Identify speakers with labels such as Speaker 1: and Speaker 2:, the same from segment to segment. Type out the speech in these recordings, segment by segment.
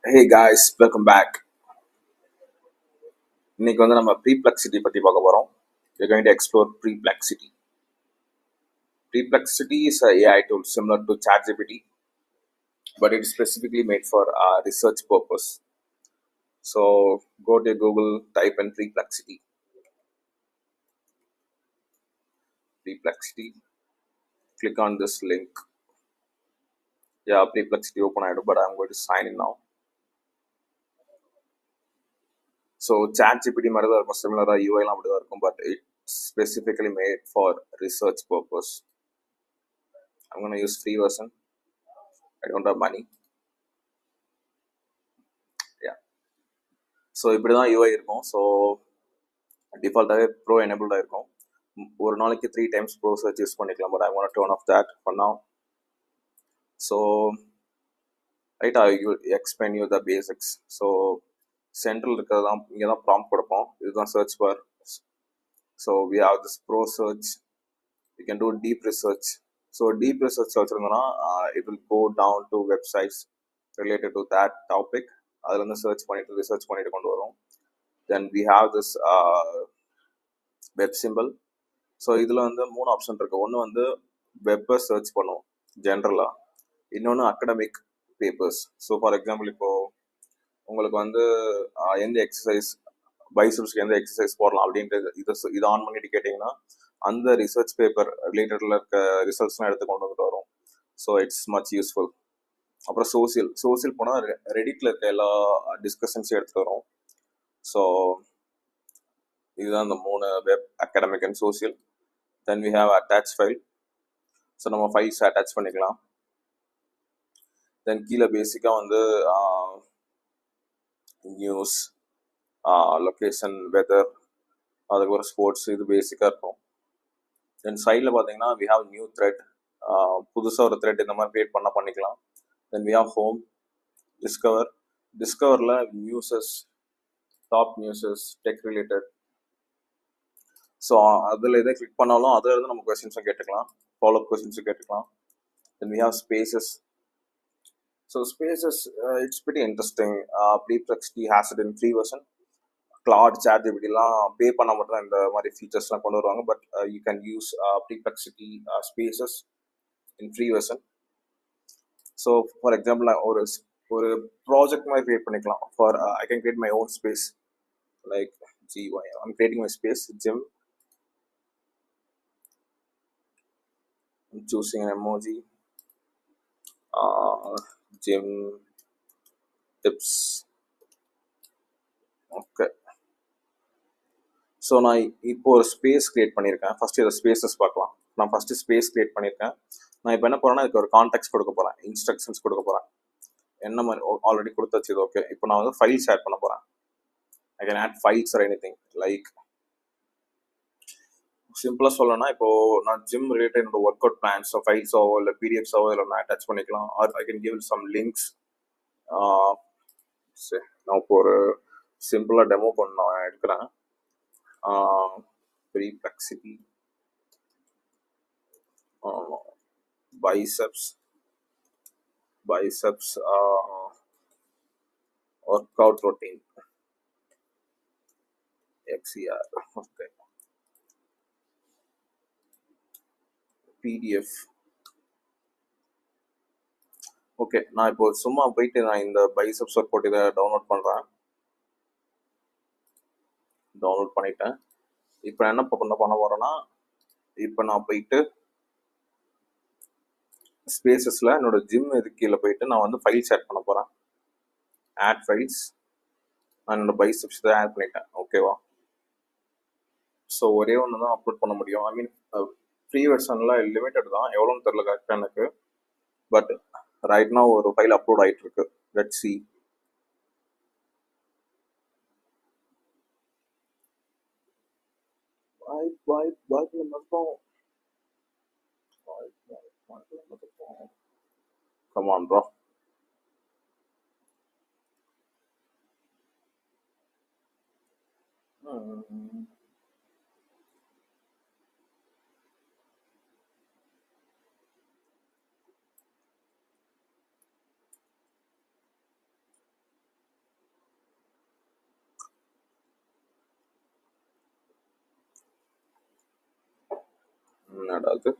Speaker 1: Hey guys, welcome back. இன்னைக்கு வந்து நம்ம ப்ரீப்ளெக்சிட்டி பத்தி பார்க்க போறோம். We're going to explore ப்ரீப்ளெக்சிட்டி. ப்ரீப்ளெக்சிட்டி is a AI tool similar to ChatGPT, but it is specifically made for research purpose. So go to Google, type in ப்ரீப்ளெக்சிட்டி. ப்ரீப்ளெக்சிட்டி. Click on this link. Yeah, ப்ரீப்ளெக்சிட்டி open ஆயிடும், but I'm going to sign in now. So ChatGPT மாதிரி தான் இருக்கும், சிமிலராக யூஐலாம் அப்படி தான் இருக்கும், but it's specifically made for research purpose. I'm going to use free version. I don't have money. Yeah. So இப்படி தான் UI இருக்கும். ஸோ டிஃபால்ட்டாகவே ப்ரோ எனேபிள்டாக இருக்கும். ஒரு நாளைக்கு 3 times ப்ரோ சர்ச் யூஸ் பண்ணிக்கலாம். But I want turn off that for now. So right I you explain you the basics. So central இருக்கிறது தான், இங்கே தான் ப்ராம்ப்ட் கொடுப்போம். இதுதான் search bar. So we have this pro search. You can do deep research. So deep research வச்சுருந்தோன்னா it will go down to websites related to that topic. அதில் வந்து search பண்ணிட்டு ரிசர்ச் பண்ணிட்டு கொண்டு வரும். Then we have this web simple. So இதில் வந்து 3 option இருக்குது. ஒன்று வந்து வெப்பை சர்ச் பண்ணும் ஜென்ரலாக, இன்னொன்று academic papers. So for example இப்போது உங்களுக்கு வந்து எந்த எக்ஸசைஸ் பைசப்ஸ்க்கு எந்த எக்ஸசைஸ் போடலாம் அப்படின்றது இதை ஆன் பண்ணிட்டு கேட்டிங்கன்னா அந்த ரிசர்ச் பேப்பர் ரிலேட்டடில் இருக்க ரிசல்ட்ஸ்லாம் எடுத்து கொண்டு வந்துட்டு வரும். So it's much useful. அப்புறம் சோசியல் போனால் ரெடிட்டில் இருக்க எல்லா டிஸ்கஷன்ஸையும் எடுத்துகிட்டு வரும். ஸோ இதுதான் இந்த 3 web, academic and social. Then we have attach file. So நம்ம ஃபைல்ஸ் அட்டாச் பண்ணிக்கலாம். தென் கீழே பேசிக்காக வந்து நியூஸ், லொக்கேஷன், வெதர், அதுக்கப்புறம் ஸ்போர்ட்ஸ், இது பேசிக்காக இருக்கும். தென் சைடில் பார்த்தீங்கன்னா வி ஹாவ் நியூ த்ரெட். புதுசாக ஒரு த்ரெட் இந்த மாதிரி க்ரியேட் பண்ணிக்கலாம். தென் வி ஹாவ் ஹோம், டிஸ்கவரில் news, top news, tech related. So அதில் எதை கிளிக் பண்ணாலும் அதில் இருந்து நம்ம கொஸ்டின்ஸும் கேட்டுக்கலாம், ஃபாலோஅப் கொஸ்டின்ஸும் கேட்டுக்கலாம். Then we have spaces. So spaces it's pretty interesting. Perplexity has it in free version. Claude, ChatGPTலாம் பே பண்ண மட்டும் தான் இந்த மாதிரி ஃபீச்சர்ஸ்லாம் கொண்டு வருவாங்க. But you can use Perplexity spaces in free version. So for example நான் ஒரு ப்ராஜெக்ட் மாதிரி க்ரியேட் பண்ணிக்கலாம். For I can create my own space like GY. I'm creating my space gym. I'm choosing an emoji. Gym tips. Okay. So நான் இப்போ ஒரு space create பண்ணியிருக்கேன். First இதை spaces பார்க்கலாம். நான் ஃபஸ்ட்டு ஸ்பேஸ் க்ரியேட் பண்ணியிருக்கேன். நான் இப்போ என்ன போகிறேன்னா இதுக்கு ஒரு கான்டெக்ட் கொடுக்க போகிறேன், இன்ஸ்ட்ரக்ஷன்ஸ் கொடுக்க போகிறேன். என்ன மாதிரி ஆல்ரெடி கொடுத்து வச்சு ஓகே. இப்போ நான் வந்து ஃபைல்ஸ் ஆட் பண்ண போகிறேன். I can add files or anything. Like சிம்பிளாக சொல்லணும்னா இப்போது நான் ஜிம் ரிலேட்டட் என்னோட ஒர்க் அவுட் பிளான்ஸோ ஃபைல்ஸாவோ இல்லை பிடிஎஃப்ஸாவோ இதில் நான் அட்டாச் பண்ணிக்கலாம். Or I can give some links. சரி, நான் இப்போ ஒரு சிம்பிளாக டெமோ பண்ண நான் எடுக்கிறேன். Perplexity biceps workout routine XCR. Okay. PDF. Okay, நான் இப்போ சும்மா போயிட்டு நான் இந்த பைசப்ஸ் ஒர்க் அவுட் இதை டவுன்லோட் பண்ணிட்டேன். இப்போ என்ன பண்ண போகிறேன்னா இப்போ நான் போயிட்டு ஸ்பேசஸில் என்னோட ஜிம் இது கீழே போயிட்டு நான் வந்து ஃபைல்ஸ் ஆட் பண்ண போகிறேன். Add files. நான் என்னோட பைசப்ஸ் இதை ஆட் பண்ணிட்டேன். ஓகேவா? ஸோ ஒரே ஒன்று தான் அப்லோட் பண்ண முடியும். ஐ மீன் ஃப்ரீ வெர்ஷனில் லிமிட்டட் தான், எவ்வளோன்னு தெரில கரெக்டாக எனக்கு. பட் ரைட் now ஒரு ஃபைல் அப்லோட் ஆகிட்டு இருக்கு. Let's see. Come on, bro. என்னடா அது?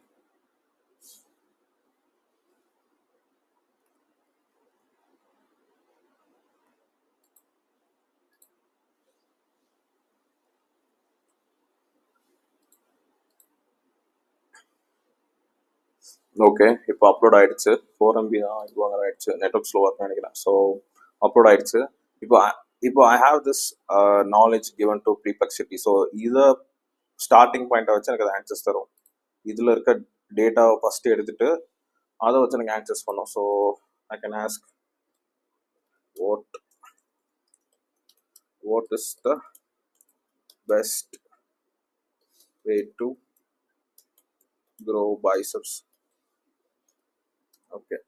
Speaker 1: ஓகே, இப்போ அப்லோட் ஆயிடுச்சு. 4 MB தான் இதுவாக ஆயிடுச்சு. நெட்ஒர்க் ஸ்லோவாக இருக்குன்னு நினைக்கிறேன். ஸோ அப்லோட் ஆயிடுச்சு. இப்போ இப்போ I have this knowledge given to Perplexity. So இதை ஸ்டார்டிங் பாயிண்டை வச்சு எனக்கு அது ஆன்சர்ஸ் தரும். இதில் இருக்க டேட்டாவை ஃபஸ்ட்டு எடுத்துட்டு அதை வச்சு எனக்கு ஆன்சர்ஸ் பண்ணும். So I can ask what is the best way to grow biceps? Okay.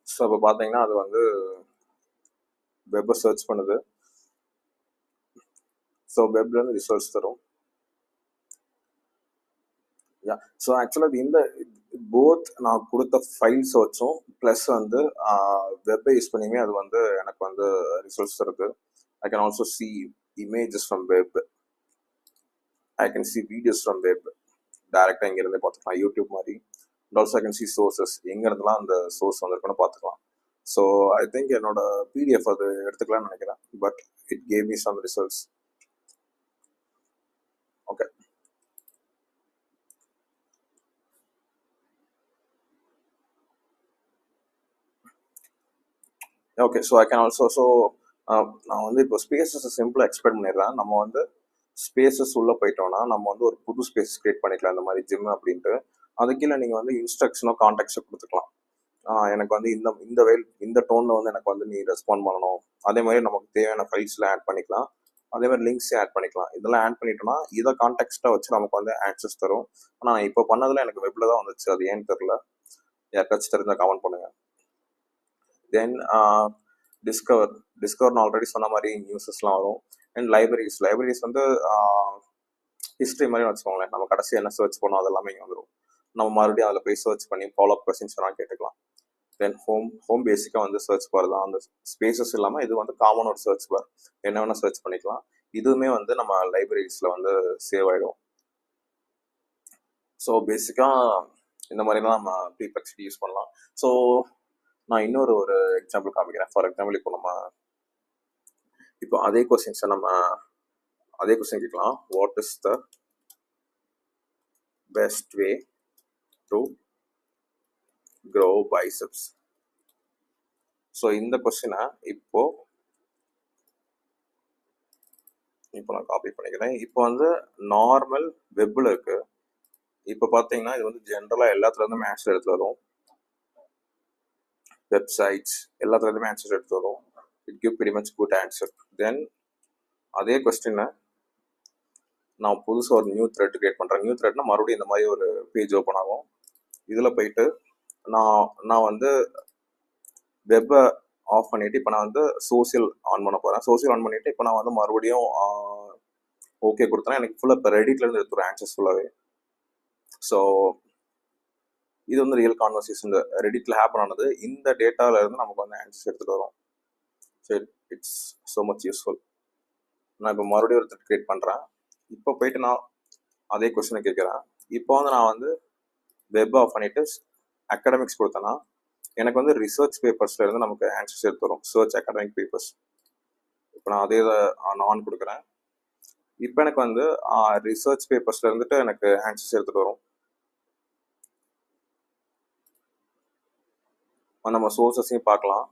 Speaker 1: So இப்போ பார்த்தீங்கன்னா அது வந்து வெப்பை சர்ச் பண்ணுது. ஸோ வெப்லேருந்து ரிசல்ட்ஸ் தரும். யா, ஸோ ஆக்சுவலாக அது இந்த போத் நான் கொடுத்த ஃபைல்ஸ் வச்சும் ப்ளஸ் வந்து வெப்பை யூஸ் பண்ணியுமே அது வந்து எனக்கு வந்து ரிசல்ட்ஸ் தருது. I can also see images from web, I can see videos from web. டேரெக்டாக இங்கேருந்தே பார்த்துக்கலாம், யூடியூப் மாதிரி. And also I can see sources, எங்கேருந்துலாம் அந்த சோர்ஸ் வந்திருக்குன்னு பார்த்துக்கலாம். ஸோ ஐ திங்க் என்னோட பிடிஎஃப் அது எடுத்துக்கலாம்னு நினைக்கிறேன். But it gave me some results. Okay, okay. So I can also நான் வந்து இப்போ ஸ்பேசஸை சிம்பிளாக எக்ஸ்பிளைன் பண்ணிடுறேன். நம்ம வந்து ஸ்பேசஸ் உள்ளே போயிட்டோம்னா நம்ம வந்து ஒரு புது ஸ்பேஸ் கிரியேட் பண்ணிக்கலாம், இந்த மாதிரி ஜிம் அப்படின்ட்டு. அது கீழே நீங்கள் வந்து இன்ஸ்ட்ரக்ஷனோ கான்டாக்ட்ஸோ கொடுத்துக்கலாம். எனக்கு வந்து இந்த டோனில் வந்து எனக்கு வந்து நீ ரெஸ்பாண்ட் பண்ணணும். அதே மாதிரி நமக்கு தேவையான ஃபைல்ஸில் ஆட் பண்ணிக்கலாம். அதே மாதிரி லிங்க்ஸே ஆட் பண்ணிக்கலாம். இதெல்லாம் ஆட் பண்ணிட்டோம்னா இதை கான்டாக்டாக வச்சு நமக்கு வந்து ஆன்சர்ஸ் தரும். ஆனால் இப்போ பண்ணதில் எனக்கு வெப்பில் தான் வந்துச்சு, அது ஏன்னு தெரில. யாருக்காச்சும் தெரிஞ்சால் கமெண்ட் பண்ணுங்கள். தென் டிஸ்கவர் நான் ஆல்ரெடி சொன்ன மாதிரி நியூஸஸ்லாம் வரும். அண்ட் லைப்ரரிஸ் வந்து ஹிஸ்ட்ரி மாதிரி வச்சுக்கோங்களேன். நம்ம கடைசி என்ன சர்ச் பண்ணோம் அது எல்லாமே இங்கே வந்துடும். நம்ம மறுபடியும் அதில் போய் சர்ச் பண்ணி ஃபாலோஅப் கொஸ்டின்ஸ் எல்லாம் கேட்டுக்கலாம். தென் ஹோம் பேசிக்காக வந்து சர்ச் பார் தான். அந்த ஸ்பேசஸ் இல்லாமல் இது வந்து காமன் ஒரு சர்ச் பார், என்ன வேணால் சர்ச் பண்ணிக்கலாம். இதுவுமே வந்து நம்ம லைப்ரரிஸில் வந்து சேவ் ஆகிடும். ஸோ பேசிக்காக இந்த மாதிரி தான் நம்ம ப்ரீபெக்சிட்டி யூஸ் பண்ணலாம். ஸோ நான் இன்னொரு எக்ஸாம்பிள் காமிக்கிறேன். ஃபார் எக்ஸாம்பிள் இப்போ அதே கொஸ்டின்ஸை அதே கொஸ்டின் கேட்கலாம். What is the best way to grow biceps? So இந்த கொஸ்டினை இப்போ நான் காப்பி பண்ணிக்கிறேன். இப்போ வந்து நார்மல் வெப்பில் இருக்கு. இப்போ பார்த்தீங்கன்னா இது வந்து ஜென்ரலாக எல்லாத்துலேருந்துமே ஆன்சர் எடுத்து வரும். வெப்சைட்ஸ் எல்லாத்துலேருந்துமே ஆன்சர் எடுத்து வரும். It give very much good answer. Then அதே கொஸ்டினை நான் புதுசாக ஒரு நியூ த்ரெட் கிரியேட் பண்ணுறேன். நியூ த்ரெட்னா மறுபடியும் இந்த மாதிரி ஒரு பேஜ் ஓப்பன் ஆகும். இதில் போயிட்டு நான் வந்து வெப்பை ஆஃப் பண்ணிவிட்டு இப்போ நான் வந்து சோசியல் ஆன் பண்ண போகிறேன். சோசியல் ஆன் பண்ணிவிட்டு இப்போ நான் வந்து மறுபடியும் ஓகே கொடுத்தேன்னா எனக்கு ஃபுல்லாக இப்போ ரெடிட்லேருந்து எடுத்துரும் ஆன்சர்ஸ் ஃபுல்லாகவே. ஸோ இது வந்து ரியல் கான்வர்சேஷன் ரெடிட்டில் ஹேப்பன் ஆனது. இந்த டேட்டாவிலேருந்து நமக்கு வந்து ஆன்சர்ஸ் எடுத்துகிட்டு வரும். So it's so much useful. நான் இப்போ மறுபடியும் ஒரு கிரியேட் பண்ணுறேன். இப்போ போயிட்டு நான் அதே கொஸ்டினை கேட்குறேன். இப்போ வந்து நான் வந்து வெப் ஆஃப் பண்ணிவிட்டு அகாடமிக்ஸ் கொடுத்தேன்னா எனக்கு வந்து ரிசர்ச் பேப்பர்ஸ்லேருந்து நமக்கு ஆன்சர்ஸ் எடுத்து வரும். Search academic papers. இப்போ நான் அதே நான் ஆன் கொடுக்குறேன். இப்போ எனக்கு வந்து ரிசர்ச் பேப்பர்ஸ்ல இருந்துட்டு எனக்கு ஆன்சர்ஸ் எடுத்துகிட்டு வரும். நம்ம சோர்ஸஸையும் பார்க்கலாம்.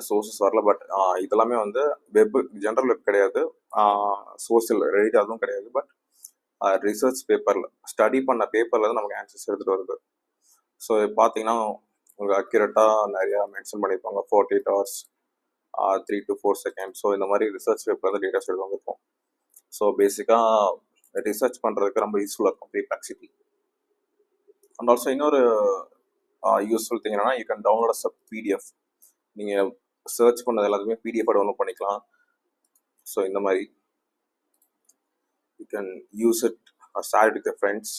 Speaker 1: சோர்ஸஸ் வரல, பட் இதெல்லாமே வந்து வெப், ஜென்ரல் வெப் கிடையாது, சோசியல் ரெடிட் அதுவும் கிடையாது. பட் ரிசர்ச் பேப்பரில் ஸ்டடி பண்ண பேப்பரில் தான் நமக்கு ஆன்சர்ஸ் எடுத்துகிட்டு வருது. ஸோ பார்த்தீங்கன்னா உங்களுக்கு அக்யூரேட்டாக நிறையா மென்ஷன் பண்ணியிருப்பாங்க. 48 hours, 3 to 4 seconds. ஸோ இந்த மாதிரி ரிசர்ச் பேப்பரில் வந்து டேட்டாஸ் எடுத்து வந்திருக்கும். ஸோ பேசிக்காக ரிசர்ச் பண்ணுறதுக்கு ரொம்ப யூஸ்ஃபுல்லாக இருக்கும் ப்ரீபெக்சிட்டி. அண்ட் ஆல்சோ இன்னொரு யூஸ்ஃபுல் திங் என்னன்னா, you can download as a PDF. நீங்கள் சர்ச் பண்ணது எல்லாத்துக்குமே பிடிஎஃப் டவுன்லோட் பண்ணிக்கலாம். ஸோ இந்த மாதிரி you can use it share it with friends.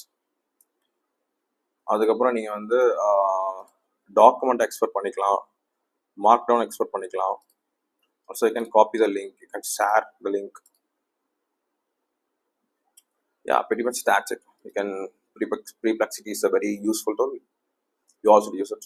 Speaker 1: அதுக்கப்புறம் நீங்கள் வந்து டாக்குமெண்ட் எக்ஸ்போர்ட் பண்ணிக்கலாம். markdown export பண்ணிக்கலாம். Also you can copy the link, you can share the link. Yeah, pretty much that's it. You can Perplexity is a very useful tool. You also use it.